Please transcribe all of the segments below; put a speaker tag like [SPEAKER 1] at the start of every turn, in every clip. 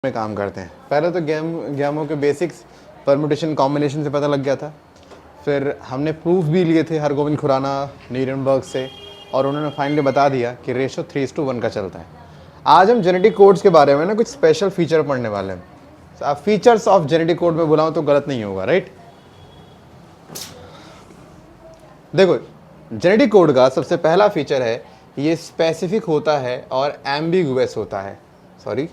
[SPEAKER 1] में काम करते हैं। पहले तो गेमों के बेसिक्स परम्यूटेशन कॉम्बिनेशन से पता लग गया था, फिर हमने प्रूफ भी लिए थे हरगोविंद खुराना न्यूरेमबर्ग से, और उन्होंने फाइनली बता दिया कि रेशो 3:1 का चलता है। आज हम जेनेटिक कोड्स के बारे में ना कुछ स्पेशल फीचर पढ़ने वाले हैं। आप फीचर्स ऑफ जेनेटिक कोड में बुलाऊं तो गलत नहीं होगा, राइट? देखो, जेनेटिक कोड का सबसे पहला फीचर है ये स्पेसिफिक होता है और एम्बिगुअस होता है, सॉरी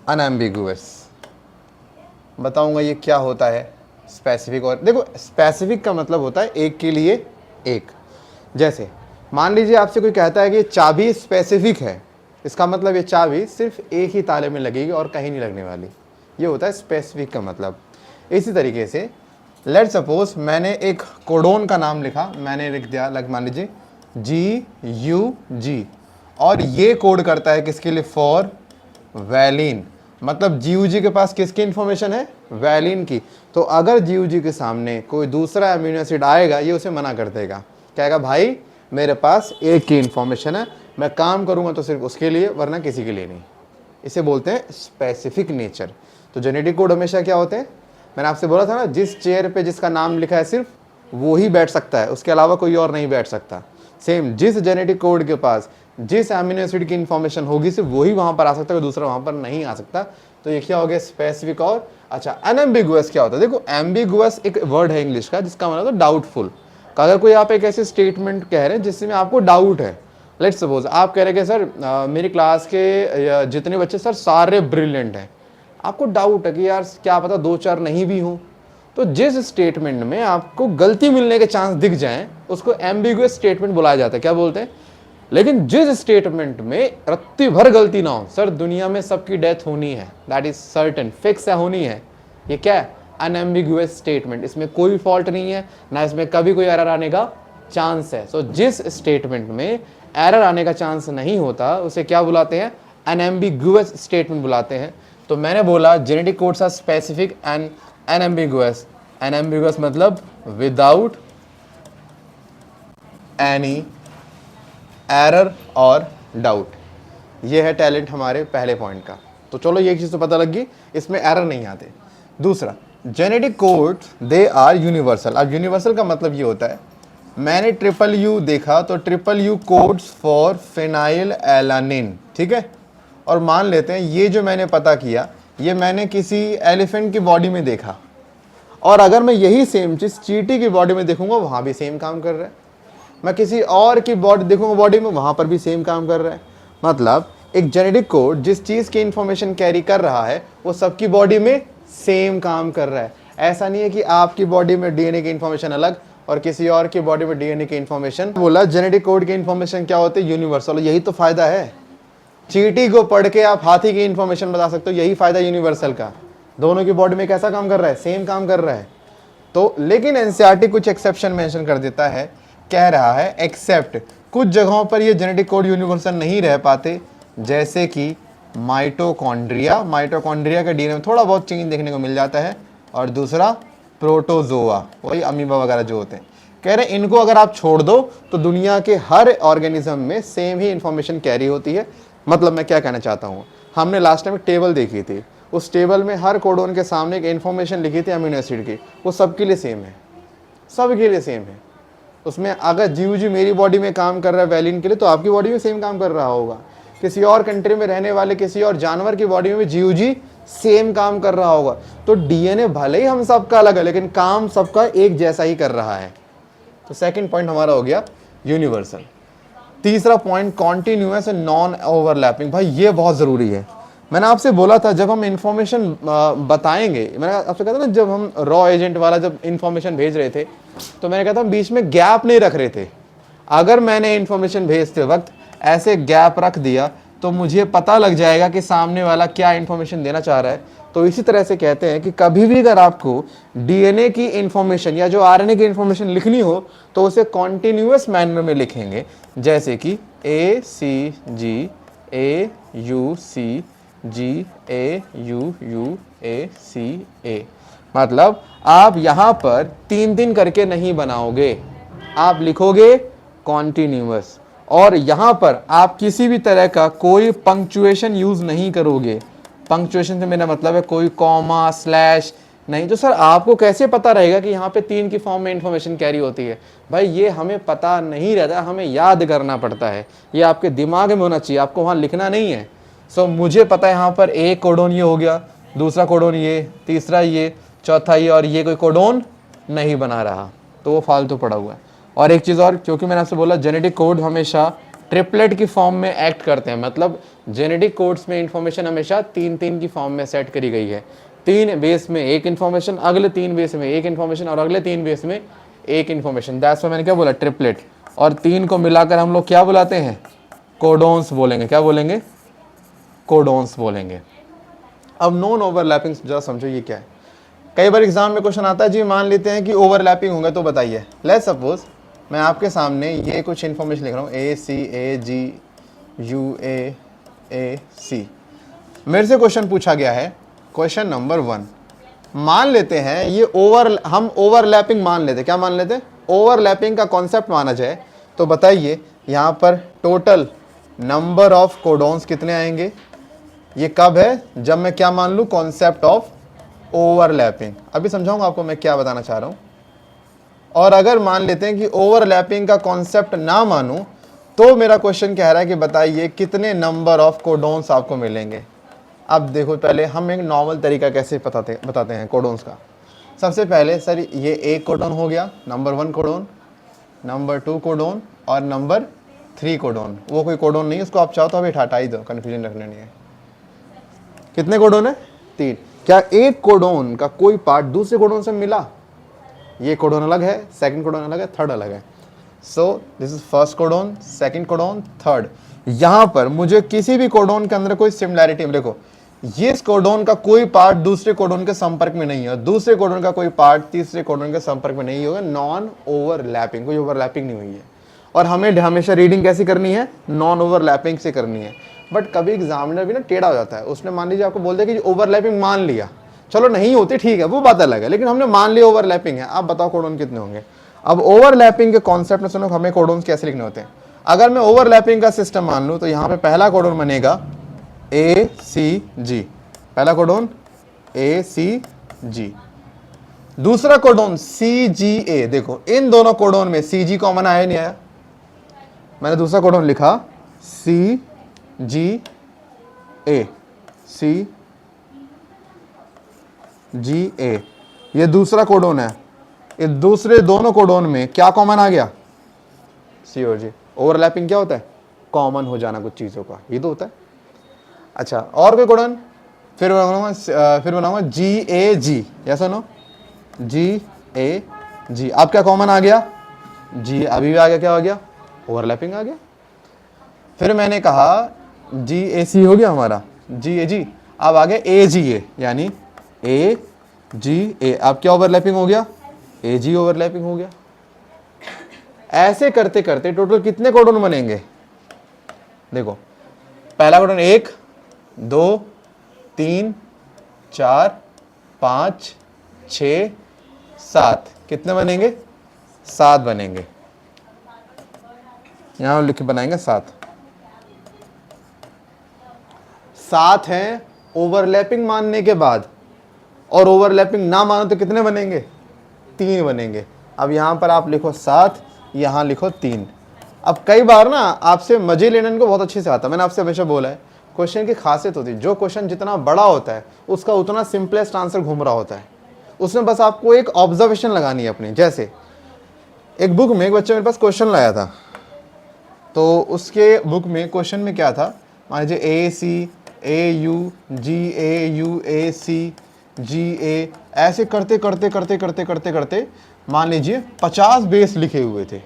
[SPEAKER 1] अनएम्बिगुअस। बताऊंगा ये क्या होता है स्पेसिफिक। और देखो, स्पेसिफिक का मतलब होता है एक के लिए एक। जैसे मान लीजिए आपसे कोई कहता है कि चाबी स्पेसिफिक है, इसका मतलब ये चाबी सिर्फ एक ही ताले में लगेगी और कहीं नहीं लगने वाली, ये होता है स्पेसिफिक का मतलब। इसी तरीके से लेट सपोज मैंने एक कोडोन का नाम लिखा, मैंने लिख दिया मान लीजिए GUG, और ये कोड करता है किसके लिए? For valine. मतलब GUG के पास किसकी इंफॉर्मेशन है? वैलिन की। तो अगर GUG के सामने कोई दूसरा अमीनो एसिड आएगा, ये उसे मना कर देगा, कहेगा भाई मेरे पास एक की इंफॉर्मेशन है, मैं काम करूंगा तो सिर्फ उसके लिए, वरना किसी के लिए नहीं। इसे बोलते हैं स्पेसिफिक नेचर। तो जेनेटिक कोड हमेशा क्या होते हैं? मैंने आपसे बोला था ना, जिस चेयर पे जिसका नाम लिखा है सिर्फ वो ही बैठ सकता है, उसके अलावा कोई और नहीं बैठ सकता। सेम जिस जेनेटिक कोड के पास जिस एमिनो एसिड की इंफॉर्मेशन होगी सिर्फ वही वहां पर आ सकता है, दूसरा वहां पर नहीं आ सकता। तो ये क्या हो गया? स्पेसिफिक। और अच्छा, अनएम्बिगुअस क्या होता है? देखो, एम्बिगुअस एक वर्ड है इंग्लिश का जिसका मतलब डाउटफुल। अगर कोई आप एक ऐसे स्टेटमेंट कह रहे हैं जिसमें आपको डाउट है, लेट्स सपोज आप कह रहे हैं कि सर मेरी क्लास के जितने बच्चे सर सारे ब्रिलियंट हैं, आपको डाउट है कि यार क्या पता 2-4 नहीं भी हों, तो जिस स्टेटमेंट में आपको गलती मिलने के चांस दिख जाएं उसको एम्बिगुअस स्टेटमेंट बुलाया जाता है। क्या बोलते हैं? लेकिन जिस स्टेटमेंट में रत्ती भर गलती ना हो, सर दुनिया में सबकी डेथ होनी है, दैट इज सर्टेन, फिक्स है, होनी है, ये क्या है? Unambiguous statement. इसमें कोई फॉल्ट नहीं है, ना इसमें कभी कोई एरर आने का चांस है। सो जिस स्टेटमेंट में एरर आने का चांस नहीं होता उसे क्या बुलाते हैं? अनएम्बिगुअस स्टेटमेंट बुलाते हैं। तो मैंने बोला genetic codes are specific and unambiguous. Unambiguous मतलब विदाउट एनी एरर और डाउट। ये है टैलेंट हमारे पहले पॉइंट का। तो चलो ये चीज़ तो पता लग गई, इसमें एरर नहीं आते। दूसरा, genetic codes they are universal. अब यूनिवर्सल का मतलब ये होता है, मैंने U देखा तो U codes for phenyl alanine, ठीक है? और मान लेते हैं ये जो मैंने पता किया ये मैंने किसी एलिफेंट की बॉडी में देखा, और अगर मैं यही सेम चीज़ चींटी की बॉडी में देखूंगा वहाँ भी सेम काम कर रहा है, मैं किसी और की बॉडी देखूंगा बॉडी में वहाँ पर भी सेम काम कर रहा है। मतलब एक जेनेटिक कोड जिस चीज़ की इंफॉर्मेशन कैरी कर रहा है वो सबकी बॉडी में सेम काम कर रहा है। ऐसा नहीं है कि आपकी बॉडी में DNA की इंफॉर्मेशन अलग और किसी और की बॉडी में DNA की इंफॉर्मेशन। बोला जेनेटिक कोड की इंफॉर्मेशन क्या होती है? यूनिवर्सल। यही तो फायदा है, चींटी को पढ़ के आप हाथी की इंफॉर्मेशन बता सकते हो, यही फायदा यूनिवर्सल का। दोनों की बॉडी में कैसा काम कर रहा है? सेम काम कर रहा है। तो लेकिन एनसीईआरटी कुछ एक्सेप्शन मेंशन कर देता है, कह रहा है एक्सेप्ट कुछ जगहों पर ये जेनेटिक कोड यूनिवर्सल नहीं रह पाते, जैसे कि माइटोकॉन्ड्रिया। माइटोकॉन्ड्रिया के डीएनए में थोड़ा बहुत चेंज देखने को मिल जाता है, और दूसरा प्रोटोजोआ, वही अमीबा वगैरह जो होते हैं। कह रहे हैं इनको अगर आप छोड़ दो तो दुनिया के हर ऑर्गेनिज्म में सेम ही इंफॉर्मेशन कैरी होती है। मतलब मैं क्या कहना चाहता हूँ, हमने लास्ट टाइम एक टेबल देखी थी, उस टेबल में हर कोडोन के सामने एक इन्फॉर्मेशन लिखी थी अमीनो एसिड की, वो सबके लिए सेम है, सबके लिए सेम है। उसमें अगर GUG मेरी बॉडी में काम कर रहा है वैलिन के लिए, तो आपकी बॉडी में सेम काम कर रहा होगा। किसी और कंट्री में रहने वाले किसी और जानवर की बॉडी में भी GUG सेम काम कर रहा होगा। तो DNA भले ही हम सबका अलग है लेकिन काम सबका एक जैसा ही कर रहा है। तो सेकंड पॉइंट हमारा हो गया यूनिवर्सल। तीसरा point continuous and non overlapping. भाई ये बहुत ज़रूरी है। मैंने आपसे बोला था जब हम इंफॉर्मेशन बताएंगे, मैंने आपसे कहा था ना जब हम रॉ एजेंट वाला जब इंफॉर्मेशन भेज रहे थे तो मैंने कहा था हम बीच में गैप नहीं रख रहे थे। अगर मैंने इंफॉर्मेशन भेजते वक्त ऐसे गैप रख दिया तो मुझे पता लग जाएगा कि सामने वाला क्या इंफॉर्मेशन देना चाह रहा है। तो इसी तरह से कहते हैं कि कभी भी अगर आपको DNA की इंफॉर्मेशन या जो RNA की इंफॉर्मेशन लिखनी हो तो उसे कॉन्टिन्यूअस मैनर में लिखेंगे, जैसे कि ACG AUC GAUUACA। मतलब आप यहाँ पर 3 करके नहीं बनाओगे, आप लिखोगे कॉन्टिन्यूअस, और यहाँ पर आप किसी भी तरह का कोई पंक्चुएशन यूज नहीं करोगे। पंक्चुएशन से मेरा मतलब है कोई कॉमा स्लैश नहीं। तो सर आपको कैसे पता रहेगा कि यहाँ पे 3 की फॉर्म में इंफॉर्मेशन कैरी होती है? भाई ये हमें पता नहीं रहता, हमें याद करना पड़ता है, ये आपके दिमाग में होना चाहिए, आपको वहाँ लिखना नहीं है। सो मुझे पता है यहाँ पर एक कोडोन ये हो गया, दूसरा कोडोन ये, तीसरा ये, चौथा ये, और ये कोई कोडोन नहीं बना रहा, तो वो फालतू पड़ा हुआ है। और एक चीज़ और, क्योंकि मैंने आपसे बोला जेनेटिक कोड हमेशा ट्रिपलेट की फॉर्म में एक्ट करते हैं, मतलब जेनेटिक कोड्स में इंफॉर्मेशन हमेशा 3-3 की फॉर्म में सेट करी गई है। 3 बेस में एक इन्फॉर्मेशन, अगले 3 बेस में एक इन्फॉर्मेशन, और अगले 3 बेस में एक इन्फॉर्मेशन। दैट्स व्हाई मैंने क्या बोला, ट्रिपलेट। और 3 को मिलाकर हम लोग क्या बुलाते हैं? कोडोन्स बोलेंगे। क्या बोलेंगे? कोडोन्स बोलेंगे। अब नॉन ओवरलैपिंग जरा समझो ये क्या है। कई बार एग्जाम में क्वेश्चन आता है जी, मान लेते हैं कि ओवरलैपिंग होंगे तो बताइए। लेट्स सपोज मैं आपके सामने ये कुछ इन्फॉर्मेशन लिख रहा हूँ, ACAGUAAC। मेरे से क्वेश्चन पूछा गया है, क्वेश्चन नंबर 1, मान लेते हैं ये हम ओवरलैपिंग मान लेते, क्या मान लेते? ओवरलैपिंग का कॉन्सेप्ट माना जाए तो बताइए यहाँ पर टोटल नंबर ऑफ कोडोन्स कितने आएंगे? ये कब है? जब मैं क्या मान लूँ? Concept of overlapping. अभी समझाऊंगा आपको मैं क्या बताना चाह रहा हूँ। और अगर मान लेते हैं कि ओवरलैपिंग का कॉन्सेप्ट ना मानूं तो मेरा क्वेश्चन कह रहा है कि बताइए कितने नंबर ऑफ कोडोन्स आपको मिलेंगे। अब देखो पहले हम एक नॉर्मल तरीका कैसे बताते हैं कोडोन्स का। सबसे पहले सर ये एक कोडोन हो गया, नंबर 1 कोडोन, नंबर 2 कोडोन और नंबर 3 कोडोन। वो कोई कोडोन नहीं है, उसको आप चाहो तो अभी हटा ही दो, कन्फ्यूजन रखना नहीं है। कितने कोडोन है? 3। क्या एक कोडोन का कोई पार्ट दूसरे कोडोन से मिला? ये कोडोन अलग है, सेकंड कोडोन अलग है, थर्ड अलग है। So this is first codon, second codon, third. यहां पर मुझे किसी भी कोडोन के अंदर कोई सिमिलैरिटी, देखो ये कोडोन का कोई पार्ट दूसरे कोडोन के संपर्क में नहीं है, दूसरे कोडोन का कोई पार्ट तीसरे कोडोन के संपर्क में नहीं होगा। नॉन ओवरलैपिंग, कोई ओवरलैपिंग नहीं हुई है। और हमें हमेशा रीडिंग कैसी करनी है? नॉन ओवरलैपिंग से करनी है। बट कभी एग्जामिनर भी ना टेढ़ा हो जाता है, उसने मान लीजिए आपको बोल दिया कि ओवरलैपिंग मान लिया, चलो नहीं होती ठीक है, वो बात अलग है, लेकिन हमने मान लिया ओवरलैपिंग है। आप बताओ कोडोन कितने होंगे? अब ओवरलैपिंग के कॉन्सेप्ट में सुनो, हमें कोडोन्स कैसे लिखने होते हैं। अगर मैं ओवरलैपिंग का सिस्टम मान लूं तो यहां पे पहला कोडोन बनेगा ACG, पहला कोडोन ACG, दूसरा कोडोन CGA। देखो इन दोनों कोडोन में CG कॉमन आया नहीं आया? मैंने दूसरा कोडोन लिखा CGA, CGA, ये दूसरा कोडोन है। ये दूसरे दोनों कोडोन में क्या कॉमन आ गया? C और G। ओवरलैपिंग क्या होता है? कॉमन हो जाना कुछ चीजों का, ये तो होता है। अच्छा और कोई कोडोन? फिर बनाऊंगा GAG, या सुनो GAG। अब क्या कॉमन आ गया? G अभी भी आ गया, क्या आ गया? ओवरलैपिंग आ गया। फिर मैंने कहा GAC हो गया हमारा, GAG। अब आ गया AGA, यानी AGA। अब क्या ओवरलैपिंग हो गया? AG ओवरलैपिंग हो गया। ऐसे करते करते टोटल कितने कोडोन बनेंगे? देखो पहला कोडोन 1 2 3 4 5 6 7, कितने बनेंगे? 7 बनेंगे। यहां लिख के बनाएंगे 7। 7 हैं ओवरलैपिंग मानने के बाद, और ओवरलैपिंग ना मानो तो कितने बनेंगे? 3 बनेंगे। अब यहां पर आप लिखो 7, यहां लिखो 3। अब कई बार ना आपसे मजे लेने को बहुत अच्छे से आता है, मैंने आपसे हमेशा बोला है क्वेश्चन की खासियत होती है, जो क्वेश्चन जितना बड़ा होता है उसका उतना सिंपलेस्ट आंसर घूम रहा होता है। उसमें बस आपको एक ऑब्जर्वेशन लगानी है अपनी। जैसे एक बुक में एक बच्चे मेरे पास क्वेश्चन लाया था, तो उसके बुक में क्वेश्चन में क्या था, मान लीजिए ACAUAUACGA, ऐसे करते करते करते करते करते करते मान लीजिए 50 बेस लिखे हुए थे।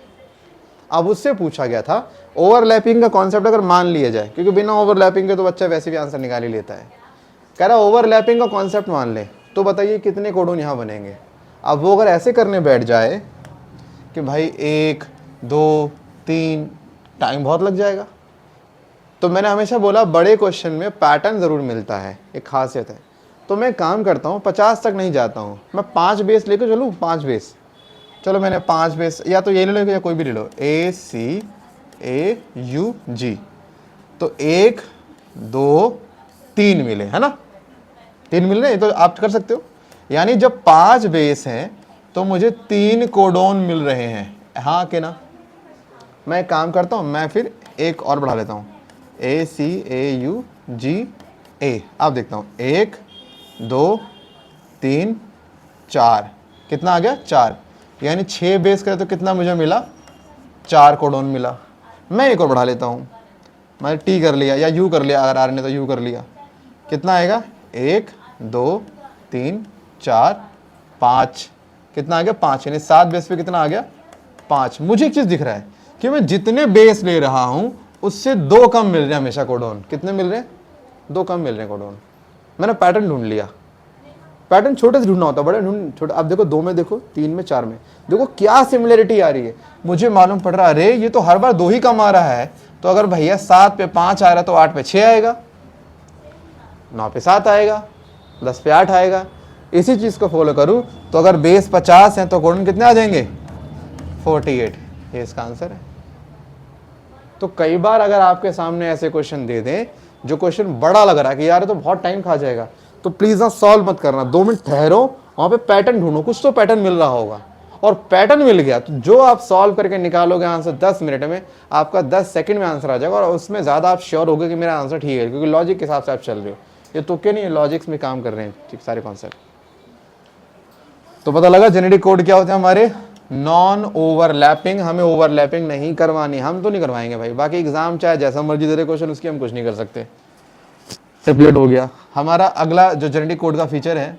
[SPEAKER 1] अब उससे पूछा गया था ओवरलैपिंग का कॉन्सेप्ट अगर मान लिया जाए, क्योंकि बिना ओवरलैपिंग के तो बच्चा वैसे भी आंसर निकाल ही लेता है, कह रहा ओवरलैपिंग का कॉन्सेप्ट मान ले तो बताइए कितने कोडोन यहाँ बनेंगे। अब वो अगर ऐसे करने बैठ जाए कि भाई 1 2 3, टाइम बहुत लग जाएगा। तो मैंने हमेशा बोला बड़े क्वेश्चन में पैटर्न ज़रूर मिलता है, एक खासियत है। तो मैं काम करता हूँ 50 तक नहीं जाता हूँ, मैं 5 बेस लेकर चलूँ, 5 बेस। चलो मैंने 5 बेस, या तो ये ले लो या कोई भी ले लो, ACAUG। तो 1 2 3 मिले, है ना? 3 मिल रहे हैं, तो आप कर सकते हो। यानी जब 5 बेस हैं तो मुझे 3 कोडोन मिल रहे हैं, हाँ कि ना। मैं एक काम करता हूँ, मैं फिर एक और बढ़ा लेता हूँ, ACAUGA। आप देखता हूँ 1 2 3 4, कितना आ गया 4, यानी 6 बेस करें तो कितना मुझे मिला, 4 कोडोन मिला। मैं एक और बढ़ा लेता हूँ, मैंने टी कर लिया या यू कर लिया, अगर आर ने तो यू कर लिया, कितना आएगा 1 2 3 4 5, कितना आ गया 5, यानी 7 बेस पे कितना आ गया 5। मुझे एक चीज़ दिख रहा है कि मैं जितने बेस ले रहा हूं उससे 2 कम मिल रहे हैं हमेशा कोडोन। कितने मिल रहे हैं, 2 कम मिल रहे हैं कोडोन। मैंने पैटर्न ढूंढ लिया। पैटर्न छोटे से ढूंढना होता है, बड़े ढूंढ छोटे। अब देखो 2 में, देखो 3 में, 4 में, देखो क्या सिमिलरिटी आ रही है। मुझे मालूम पड़ रहा है अरे ये तो हर बार 2 ही कम आ रहा है, तो अगर भैया 7 पे 5 आ रहा है तो 8 पे 6 आएगा, 9 पे 7 आएगा, 10 पे 8 आएगा। इसी चीज को फॉलो करूं तो अगर बेस 50 है तो कोडोन कितने आ जाएंगे 48, ये इसका आंसर है। तो कई बार अगर आपके सामने ऐसे क्वेश्चन दे दें जो क्वेश्चन बड़ा लग रहा है कि यार ये तो बहुत टाइम खा जाएगा, तो प्लीज ना सॉल्व मत करना, 2 मिनट ठहरो, वहां पे पैटर्न ढूंढो, कुछ तो पैटर्न मिल रहा होगा। और पैटर्न मिल गया तो जो आप सॉल्व करके निकालोगे आंसर 10 मिनट में, आपका 10 सेकंड में आंसर आ जाएगा, और उसमें ज्यादा आप श्योर होगे कि मेरा आंसर ठीक है, क्योंकि लॉजिक के हिसाब से आप चल रहे हो। ये तुक्के नहीं, लॉजिक्स में काम कर रहे हैं ठीक सारे कॉन्सेप्ट। तो पता लगा जेनेटिक कोड क्या होते हैं हमारे, नॉन ओवरलैपिंग। हमें ओवरलैपिंग नहीं करवानी, हम तो नहीं करवाएंगे भाई, बाकी एग्जाम चाहे जैसा मर्जी दे रहे क्वेश्चन, उसकी हम कुछ नहीं कर सकते। ट्रिपलेट हो गया। हमारा अगला जो जेनेटिक कोड का फीचर है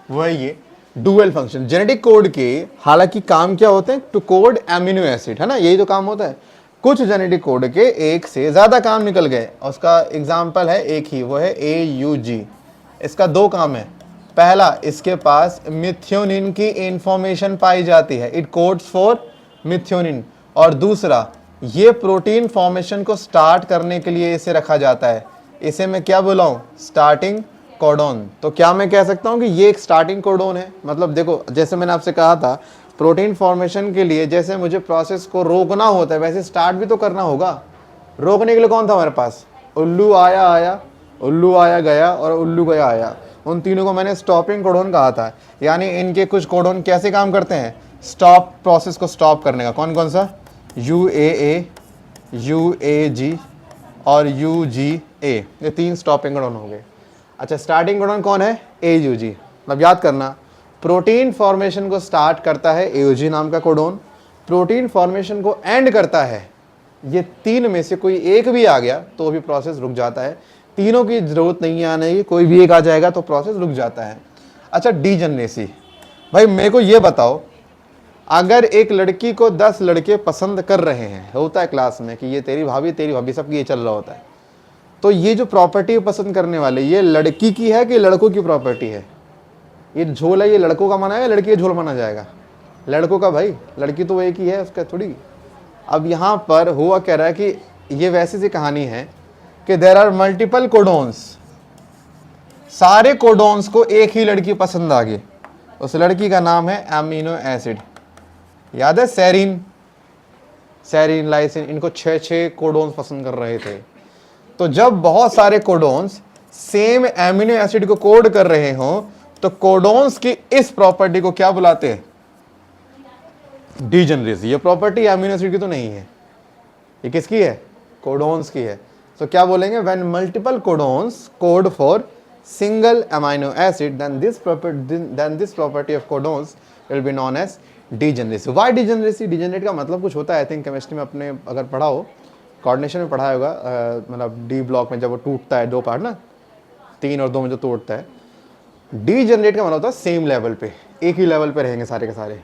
[SPEAKER 1] वो है ये डुअल फंक्शन। जेनेटिक कोड के हालांकि काम क्या होते हैं, टू कोड एमिनो एसिड, है ना, यही तो काम होता है। कुछ जेनेटिक कोड के एक से ज्यादा काम निकल गए, उसका एग्जाम्पल है एक ही, वो है AUG। इसका 2 काम है। पहला, इसके पास मिथ्योनिन की इंफॉर्मेशन पाई जाती है, इट कोड्स फॉर मिथ्योनिन। और दूसरा, ये प्रोटीन फॉर्मेशन को स्टार्ट करने के लिए इसे रखा जाता है। इसे मैं क्या बोला हूं, स्टार्टिंग कोडोन। तो क्या मैं कह सकता हूं कि ये एक स्टार्टिंग कोडोन है। मतलब देखो, जैसे मैंने आपसे कहा था प्रोटीन फॉर्मेशन के लिए जैसे मुझे प्रोसेस को रोकना होता है, वैसे स्टार्ट भी तो करना होगा। रोकने के लिए कौन था हमारे पास, उल्लू आया, उल्लू आया गया, और उल्लू गया आया। उन तीनों को मैंने स्टॉपिंग कोडोन कहा था। यानी इनके कुछ कोडोन कैसे काम करते हैं, स्टॉप, प्रोसेस को स्टॉप करने का। कौन कौन सा, UAA, UAG और UGA, ये 3 स्टॉपिंग कोडोन हो गए। अच्छा, स्टार्टिंग कोडोन कौन है, AUG। मतलब याद करना, प्रोटीन फॉर्मेशन को स्टार्ट करता है AUG नाम का कोडोन, प्रोटीन फॉर्मेशन को एंड करता है, ये 3 में से कोई एक भी आ गया तो भी प्रोसेस रुक जाता है। तीनों की जरूरत नहीं है आने की, कोई भी एक आ जाएगा तो प्रोसेस रुक जाता है। अच्छा, डीजनरेसी, भाई मेरे को ये बताओ, अगर एक लड़की को 10 लड़के पसंद कर रहे हैं, होता है क्लास में कि ये तेरी भाभी सबकी ये चल रहा होता है, तो ये जो प्रॉपर्टी पसंद करने वाले, ये लड़की की है कि लड़कों की प्रॉपर्टी है? ये झोल है, ये लड़कों का माना है, लड़की का झोल माना जाएगा? लड़कों का भाई, लड़की तो एक ही है, उसका थोड़ी। अब यहाँ पर हुआ कह रहा है कि ये वैसी सी कहानी है कि देयर आर मल्टीपल कोडोन्स, सारे कोडोन्स को एक ही लड़की पसंद आ गई, उस लड़की का नाम है अमीनो एसिड। याद है सेरीन, सेरीन, लाइसिन, इनको 6 कोडोन्स पसंद कर रहे थे। तो जब बहुत सारे कोडोन्स सेम एमिनो एसिड को कोड कर रहे हों तो कोडोन्स की इस प्रॉपर्टी को क्या बुलाते हैं, डीजनरेसी। ये प्रॉपर्टी एमिनो एसिड की तो नहीं है, ये किसकी है, कोडोन्स की है। तो क्या बोलेंगे, when multiple codons code for single amino acid then this property of codons will be known as degeneracy. Why degeneracy, degenerate का मतलब कुछ होता है, आई थिंक केमिस्ट्री में अपने अगर पढ़ा हो, कोऑर्डिनेशन में पढ़ा होगा, मतलब डी ब्लॉक में जब वो टूटता है 2 पार्ट ना, 3 और 2 में जो टूटता है, डीजनरेट का मतलब होता है सेम लेवल पे, एक ही लेवल पे रहेंगे सारे के सारे,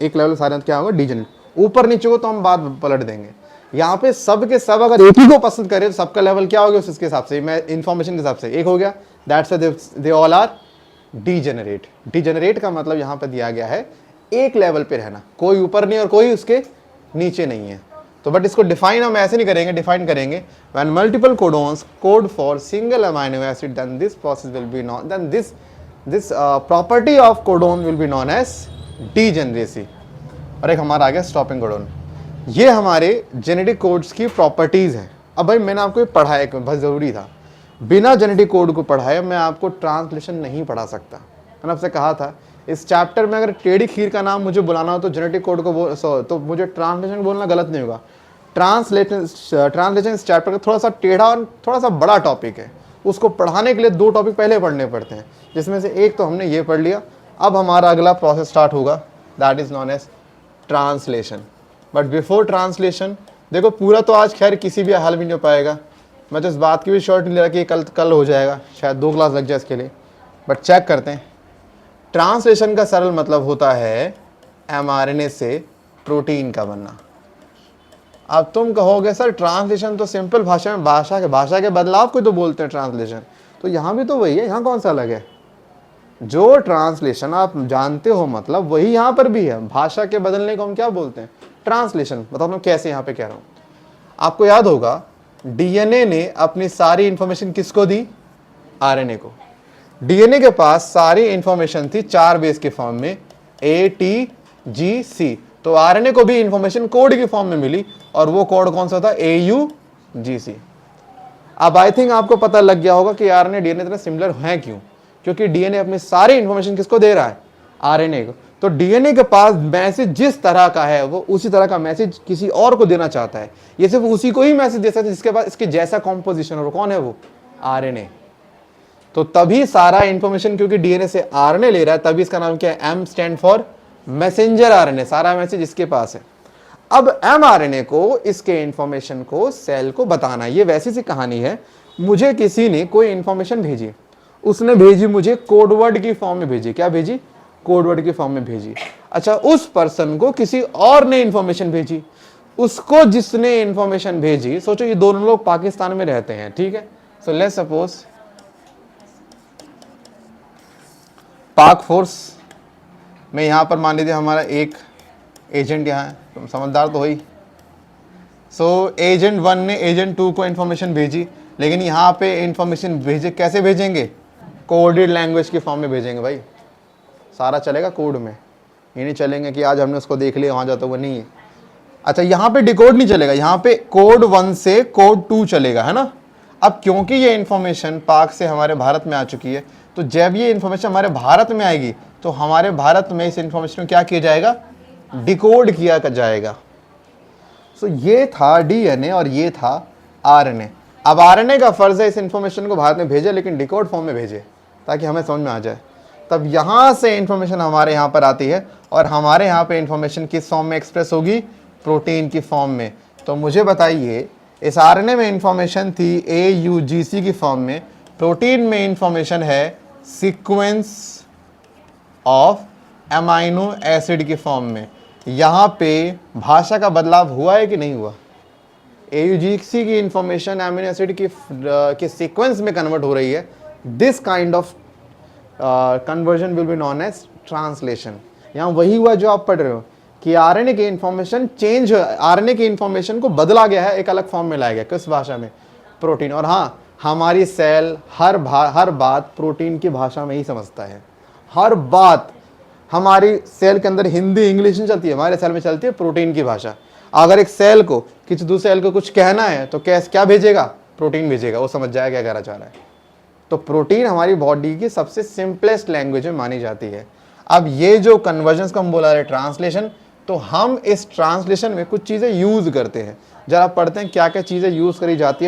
[SPEAKER 1] एक लेवल सारे क्या होगा, डीजनरेट। ऊपर नीचे को तो हम बात पलट देंगे। यहाँ पे सब के सब अगर एक ही को पसंद करें तो सबका लेवल क्या हो गया उसके हिसाब से, मैं इन्फॉर्मेशन के हिसाब से एक हो गया, that's they all are degenerate. Degenerate का मतलब यहाँ पे दिया गया है एक लेवल पे रहना, कोई ऊपर नहीं और कोई उसके नीचे नहीं है। तो बट इसको डिफाइन हम ऐसे नहीं करेंगे, डिफाइन करेंगे when multiple codons code for single amino acid then this process will be known, then this property of codon will be known as degeneracy. और एक हमारा आ गया स्टॉपिंग कोडोन। ये हमारे जेनेटिक कोड्स की प्रॉपर्टीज है। अब भाई मैंने आपको ये पढ़ाया, बहुत जरूरी था। बिना जेनेटिक कोड को पढ़ाए मैं आपको ट्रांसलेशन नहीं पढ़ा सकता। मैंने आपसे कहा था इस चैप्टर में अगर टेढ़ी खीर का नाम मुझे बुलाना हो तो जेनेटिक कोड को तो मुझे ट्रांसलेशन बोलना गलत नहीं होगा। ट्रांसलेशन इस चैप्टर का थोड़ा सा टेढ़ा और थोड़ा सा बड़ा टॉपिक है, उसको पढ़ाने के लिए 2 टॉपिक पहले पढ़ने पड़ते हैं, जिसमें से एक तो हमने ये पढ़ लिया। अब हमारा अगला प्रोसेस स्टार्ट होगा, that is known as translation. But before translation देखो, पूरा तो आज खैर किसी भी हाल में नहीं हो पाएगा, मैं तो इस बात की भी श्योरिटी नहीं ले रहा कि कल हो जाएगा, शायद 2 क्लास लग जाए इसके लिए, बट चेक करते हैं। ट्रांसलेशन का सरल मतलब होता है mRNA से प्रोटीन का बनना। अब तुम कहोगे सर ट्रांसलेशन तो सिंपल भाषा में भाषा के बदलाव को तो बोलते हैं ट्रांसलेशन, तो यहाँ भी तो वही है, यहाँ कौन सा अलग है? जो ट्रांसलेशन आप जानते हो मतलब वही यहाँ पर भी है। भाषा के बदलने को हम क्या बोलते हैं? ट्रांसलेशन। बताओ मैं कैसे यहाँ पे कह रहा हूँ। आपको याद होगा डीएनए ने अपनी सारी इंफॉर्मेशन किसको दी? आरएनए को। डीएनए के पास सारी इंफॉर्मेशन थी 4 बेस के फॉर्म में, ATGC। तो आरएनए को भी इंफॉर्मेशन कोड की फॉर्म में मिली, और वो कोड कौन सा था? AUGC। अब आई थिंक आपको पता लग गया होगा कि आरएनए डीएनए इतना सिमिलर है क्यों, क्योंकि डीएनए अपनी सारी इंफॉर्मेशन किसको दे रहा है? आरएनए को। तो डीएनए के पास मैसेज जिस तरह का है वो उसी तरह का मैसेज किसी और को देना चाहता है। ये सिर्फ उसी को ही मैसेज दे सकता है जिसके पास इसके जैसा कॉम्पोजिशन हो। कौन है वो? आरएनए। तो तभी सारा इंफॉर्मेशन क्योंकि डीएनए से आरएनए ले रहा है, तभी इसका नाम क्या है? M stand for messenger RNA. सारा मैसेज इसके पास है। अब mRNA को इसके इंफॉर्मेशन को सेल को बताना, ये वैसी सी कहानी है। मुझे किसी ने कोई इंफॉर्मेशन भेजी, उसने भेजी मुझे कोडवर्ड की फॉर्म में भेजी। क्या भेजी? कोडवर्ड की फॉर्म में भेजी। अच्छा, उस पर्सन को किसी और ने इंफॉर्मेशन भेजी, उसको जिसने इंफॉर्मेशन भेजी, सोचो ये दोनों लोग पाकिस्तान में रहते हैं, ठीक है? सो लेट्स सपोज पाक फोर्स में यहां पर मान लीजिए हमारा एक एजेंट यहाँ है, तुम समझदार तो हो ही। सो एजेंट 1 ने एजेंट 2 को इंफॉर्मेशन भेजी, लेकिन यहाँ पे इंफॉर्मेशन भेजे कैसे भेजेंगे? कोडेड लैंग्वेज की फॉर्म में भेजेंगे। भाई सारा चलेगा कोड में, ये नहीं चलेंगे कि आज हमने उसको देख लिया वहाँ जाता वो नहीं है। अच्छा, यहाँ पे डिकोड नहीं चलेगा, यहाँ पे कोड 1 से कोड 2 चलेगा, है ना? अब क्योंकि ये इन्फॉर्मेशन पाक से हमारे भारत में आ चुकी है, तो जब ये इन्फॉर्मेशन हमारे भारत में आएगी तो हमारे भारत में इस इन्फॉर्मेशन को क्या किया जाएगा? डिकोड किया जाएगा। सो ये था डीएनए और ये था आरएनए। अब आरएनए का फर्ज है इस इंफॉर्मेशन को भारत में भेजे, लेकिन डिकोड फॉर्म में भेजे ताकि हमें समझ में आ जाए। तब यहाँ से इंफॉर्मेशन हमारे यहाँ पर आती है, और हमारे यहाँ पे इंफॉर्मेशन किस फॉर्म में एक्सप्रेस होगी? प्रोटीन की फॉर्म में। तो मुझे बताइए, इस आरएनए में इंफॉर्मेशन थी AUGC की फॉर्म में, प्रोटीन में इंफॉर्मेशन है सीक्वेंस ऑफ अमाइनो एसिड की फॉर्म में। यहाँ पे भाषा का बदलाव हुआ है कि नहीं हुआ? AUGC की इंफॉर्मेशन अमीनो एसिड की सीक्वेंस में कन्वर्ट हो रही है। This kind of conversion will be known as translation. यहाँ वही हुआ जो आप पढ़ रहे हो कि आरएनए की इंफॉर्मेशन चेंज, आरएनए की इंफॉर्मेशन को बदला गया है, एक अलग फॉर्म में लाया गया। किस भाषा में? प्रोटीन। और हाँ, हमारी सेल हर बात प्रोटीन की भाषा में ही समझता है। हर बात हमारी सेल के अंदर हिंदी इंग्लिश नहीं चलती है, हमारे सेल में चलती है प्रोटीन की भाषा। अगर एक सेल को किसी दूसरे सेल को कुछ कहना है तो क्या भेजेगा? प्रोटीन भेजेगा, वो समझ जाएगा क्या कहना चाह रहा है। तो प्रोटीन हमारी बॉडी की सबसे सिंपलेस्ट लैंग्वेज में मानी जाती है। अब ये जो कन्वर्जन को हम बोला रहे ट्रांसलेशन, तो हम इस ट्रांसलेशन में कुछ चीज़ें यूज़ करते हैं। जरा पढ़ते हैं क्या क्या चीज़ें यूज़ करी जाती है